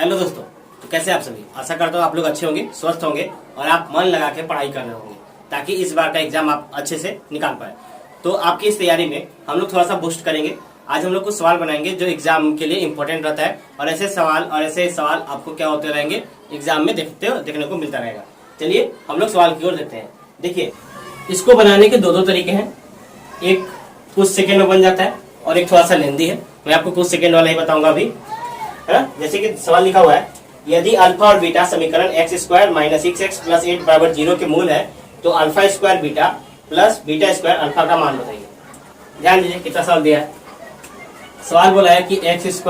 Hello दोस्तों, तो कैसे आप सभी। आशा करता हूँ आप लोग अच्छे होंगे, स्वस्थ होंगे और आप मन लगा के पढ़ाई कर रहे होंगे ताकि इस बार का एग्जाम आप अच्छे से निकाल पाए। तो आपकी इस तैयारी में हम लोग थोड़ा सा बूस्ट करेंगे। आज हम लोग कुछ सवाल बनाएंगे जो एग्जाम के लिए इंपॉर्टेंट रहता है और ऐसे सवाल आपको क्या होते रहेंगे एग्जाम में देखने को मिलता रहेगा। चलिए हम लोग सवाल की ओर देखते हैं। देखिए, इसको बनाने के दो तरीके हैं। एक कुछ सेकेंड में बन जाता है और एक थोड़ा सा लेंदी है। मैं आपको कुछ सेकेंड वाला ही बताऊंगा अभी, है ना। जैसे कि सवाल लिखा हुआ है, यदि अल्फा और बीटा समीकरण x² - 6x + 8 = 0 के मूल है तो α² बीटा प्लस β² अल्फा का मान बताइए। ध्यान दीजिए कितना सवाल दिया है। सवाल बोला है कि x² -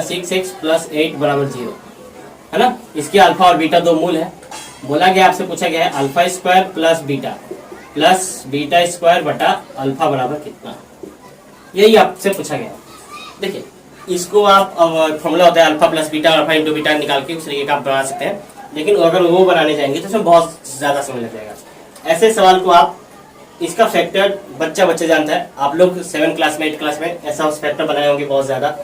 6x + 8 = 0, है ना। इसके अल्फा और बीटा दो मूल है। बोला गया, आपसे पूछा गया है α² प्लस बीटा प्लस β² बटा अल्फा बराबर कितना, यही आपसे पूछा गया है। देखिए, इसको आप फॉर्मूला होता है alpha plus beta, alpha into beta निकाल के उस तरीके का आप बना सकते हैं, लेकिन अगर वो बनाने जाएंगे तो उसमें बहुत ज्यादा समय लग जाएगा। ऐसे सवाल को आप, इसका फैक्टर बच्चा जानता है। आप लोग 7 क्लास में 8 क्लास में ऐसा फैक्टर बनाए होंगे बहुत ज्यादा।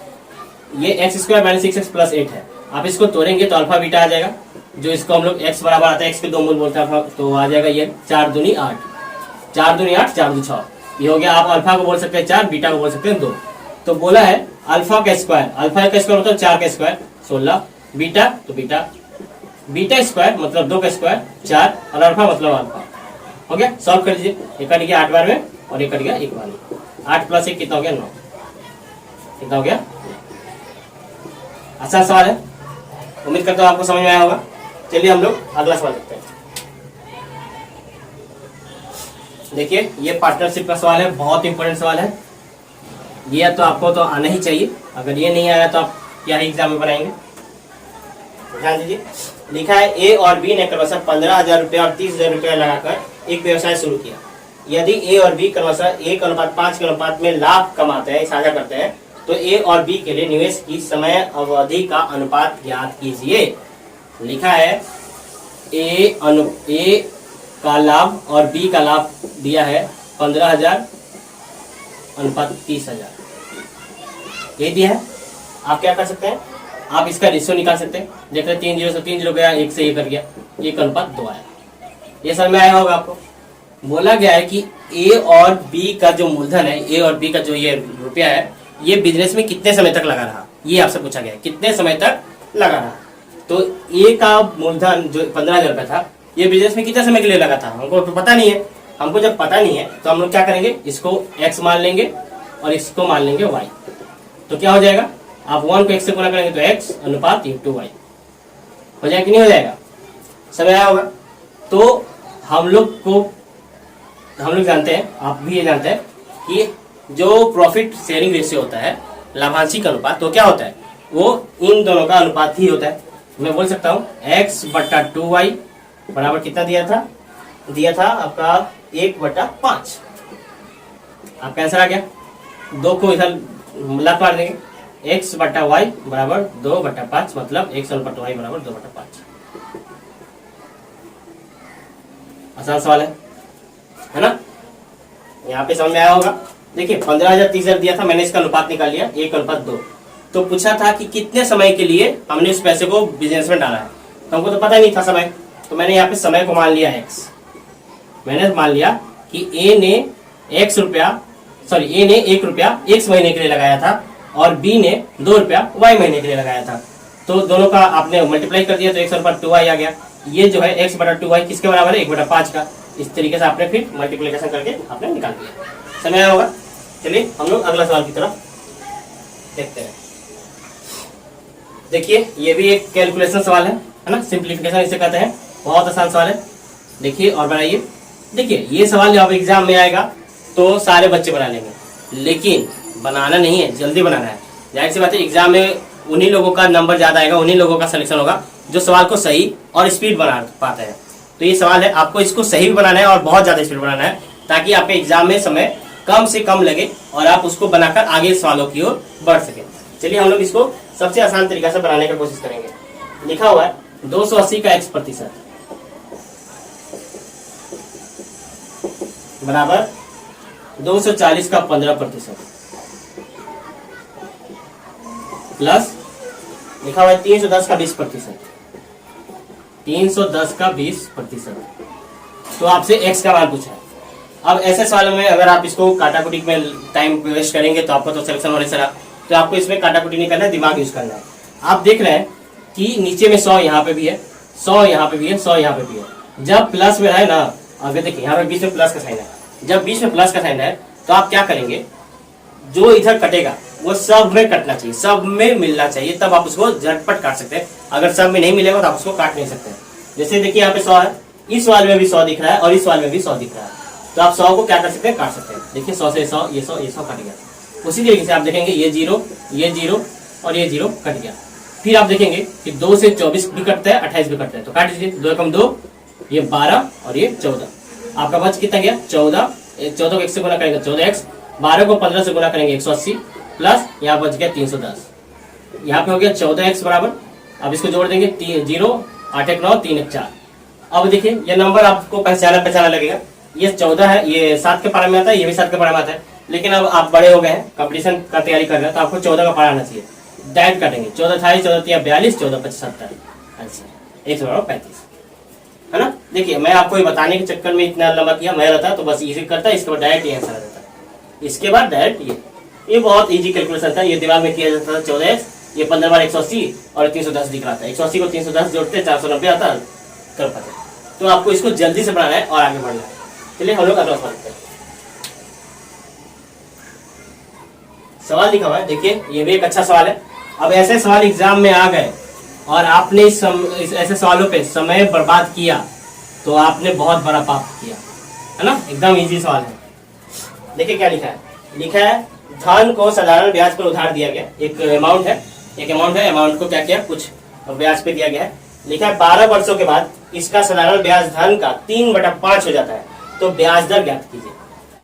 ये x² - 6x + 8 है। आप इसको तोड़ेंगे तो अल्फा बीटा आ जाएगा, जो इसको हम लोग x बराबर आता है, x के दो मूल बोलते हैं, तो आ जाएगा ये 4 दूनी 8, 4 दूनी 8, 4 दूनी 6, ये हो गया। आप अल्फा को बोल सकते हैं 4, बीटा को बोल सकते हैं 2। तो बोला है अल्फा का स्क्वायर मतलब 4 का स्क्वायर 16, बीटा तो बीटा² मतलब 2 का स्क्वायर 4 और अल्फा मतलब अल्फा। हो गया, सॉल्व कर दीजिए। एक कट गया 8 बार में और एक कट गया 1 बार में। 8 + 1 कितना हो गया 9, कितना हो गया। आसान सवाल है, उम्मीद करता हूँ आपको समझ में आया होगा। चलिए हम लोग अगला सवाल देखते हैं। देखिए, ये पार्टनरशिप का सवाल है, बहुत इंपॉर्टेंट सवाल है। ये तो आपको तो आना ही चाहिए। अगर ये नहीं आया तो आप क्या ही एग्जाम में बनाएंगे। ध्यान दीजिए, लिखा है ए और बी ने क्रमशः 15,000 रुपया और 30,000 रुपया लगाकर एक व्यवसाय शुरू किया। यदि ए और बी क्रमशः 1:5 के अनुपात में लाभ कमाते हैं, साझा करते हैं, तो ए और बी के लिए निवेश की समय अवधि का अनुपात ज्ञात कीजिए। लिखा है ए का लाभ और बी का लाभ दिया है 15,000 अनुपात 30,000, ये दिया है। आप क्या कर सकते हैं, आप इसका रेशियो निकाल सकते हैं। देख रहे 3 0 से 3 0 गया, 1 से 1 कर गया, 1:2 आया। ये समझ में आया होगा आपको। बोला गया है कि ए और बी का जो मूलधन है, ए और बी का जो ये रुपया है, ये बिजनेस में कितने समय तक लगा रहा, ये आपसे पूछा गया है, कितने समय तक लगा रहा। तो ए का मूलधन जो 15,000 रुपया था, ये बिजनेस में कितने समय के लिए लगा था, हमको तो पता नहीं है। हमको जब पता नहीं है तो हम लोग क्या करेंगे, इसको x मान लेंगे और इसको मान लेंगे y। तो क्या हो जाएगा, आप 1 को x से गुणा करेंगे तो x अनुपात * y हो जाएगा कि नहीं हो जाएगा। समझ आया होगा। तो हम लोग जानते हैं, आप भी ये जानते हैं कि जो प्रॉफिट शेयरिंग रेशियो होता है, लाभांशी का अनुपात, तो क्या होता है, वो इन दोनों का अनुपात ही होता है। मैं बोल सकता हूँ x/2y बराबर कितना दिया था आपका 1/5। आपका आंसर आ गया। 2 को इधर लात मार देंगे, x/y बराबर 2/5, मतलब x/y बराबर 2/5। आसान सवाल है ना। यहाँ पे समझ में आया होगा। देखिए 15,000 30,000 दिया था, मैंने इसका अनुपात निकाल लिया 1:2। तो पूछा था कि कितने समय के लिए हमने उस पैसे को बिजनेस में डाला है, तो हमको तो पता नहीं था समय। तो मैंने यहाँ पे समय को मान लिया x। मैंने मान लिया कि ए ने 1 रुपया x महीने के लिए लगाया था और बी ने 2 रुपया y महीने के लिए लगाया था। तो दोनों का आपने मल्टीप्लाई कर दिया तो x/2y आ गया। ये जो है x/2y किसके बराबर है, 1/5 का। इस तरीके से आपने फिर मल्टीप्लिकेशन करके आपने निकाल दिया। समझ आया होगा। चलिए हम लोग अगला सवाल की तरफ देखते हैं। देखिए, ये भी एक कैलकुलेशन सवाल है ना, सिंप्लीफिकेशन इसे कहते हैं। बहुत आसान सवाल है। देखिए और बनाइए। देखिए, ये सवाल जब एग्जाम में आएगा तो सारे बच्चे बना लेंगे, लेकिन बनाना नहीं है, जल्दी बनाना है। जाहिर सी बात है, एग्जाम में उन्हीं लोगों का नंबर ज्यादा आएगा, उन्हीं लोगों का सिलेक्शन होगा जो सवाल को सही और स्पीड बना पाते हैं। तो ये सवाल है, आपको इसको सही भी बनाना है और बहुत ज्यादा स्पीड बनाना है, ताकि आपके एग्जाम में समय कम से कम लगे और आप उसको बनाकर आगे सवालों की ओर बढ़ सके। चलिए हम लोग इसको सबसे आसान तरीका से बनाने की कोशिश करेंगे। लिखा हुआ है 280 का x% बराबर 240 का 15% प्लस लिखा हुआ है 310 का 20%, 310 का 20%। तो आपसे x का मान पूछा है। अब ऐसे सवालों में अगर आप इसको काटाकुटी में टाइम वेस्ट करेंगे तो आपका तो सिलेक्शन होने चला, तो आपको इसमें काटाकुटी नहीं करना है, दिमाग यूज करना है। आप देख रहे हैं कि नीचे में 100 यहाँ पे भी है, 100 यहाँ पे भी है, 100 यहाँ पे भी है। जब प्लस में है ना, अगर देखिए यहाँ पे बीच में प्लस का साइन है, जब बीच में प्लस का साइन है तो आप क्या करेंगे, जो इधर कटेगा वो सब में कटना चाहिए, सब में मिलना चाहिए, तब आप उसको झटपट काट सकते हैं। अगर सब में नहीं मिलेगा तो आप उसको काट नहीं सकते। जैसे देखिए यहाँ पे 100 है, इस वाले में भी 100 दिख रहा है और इस वाले में भी 100 दिख रहा है, तो आप 100 को क्या कर सकते हैं, काट सकते हैं। देखिए 100 से 100, ये 100, ये 100 कट गया। उसी तरीके से आप देखेंगे ये 0 और ये 0 कट गया। फिर आप देखेंगे कि 2 से 24 भी कटता है, 28 भी कटता है, तो काट दीजिए। 2 एकम 2, ये 12 और ये 14। आपका बच कितना गया, 14। 14 को 1 से गुना करेंगे 14x, 12 को 15 से गुना करेंगे 180, प्लस यहाँ बच गया 310। यहाँ पे हो गया 14x बराबर, अब इसको जोड़ देंगे 0, 8 1 9, 3 1 4। अब देखिए ये नंबर आपको पहचाना लगेगा, ये 14 है, ये 7 के पारा में आता है, ये भी 7 के पारा में आता है। लेकिन अब आप बड़े हो गए हैं, कंपटीशन का तैयारी कर रहे हैं, तो आपको 14 का पारा आना चाहिए। डायरेक्ट काटेंगे, 14 28, 14 3 42, 14 5 70, आंसर 135 है ना। देखिए मैं आपको ये बताने के चक्कर में इतना लंबा किया, मैं रहता तो बस इजी करता, इसके बाद डायरेक्ट ये आंसर आ जाता। इसके बाद डायरेक्ट ये बहुत इजी कैलकुलेशन था, ये दिमाग में किया जाता था। 14x, ये 15 बार 180 और 310 दिख रहा था, 180 को 310 जोड़ते 490 आता, कर पाते। तो आपको इसको जल्दी से बनाना है और आगे बढ़ना है। चलिए हम लोग अगला सवाल करते हैं। सवाल लिखा हुआ है, देखिए ये भी एक अच्छा सवाल है। अब ऐसे सवाल एग्जाम में आ गए और आपने ऐसे सवालों पे समय बर्बाद किया तो आपने बहुत बड़ा पाप किया, है ना। एकदम इजी सवाल है। देखिए क्या लिखा है, लिखा है धन को साधारण ब्याज पर उधार दिया गया। एक अमाउंट है, अमाउंट को क्या किया, कुछ ब्याज पे दिया गया है। लिखा है 12 वर्षों के बाद इसका साधारण ब्याज धन का 3/5 हो जाता है, तो ब्याज दर ज्ञात कीजिए।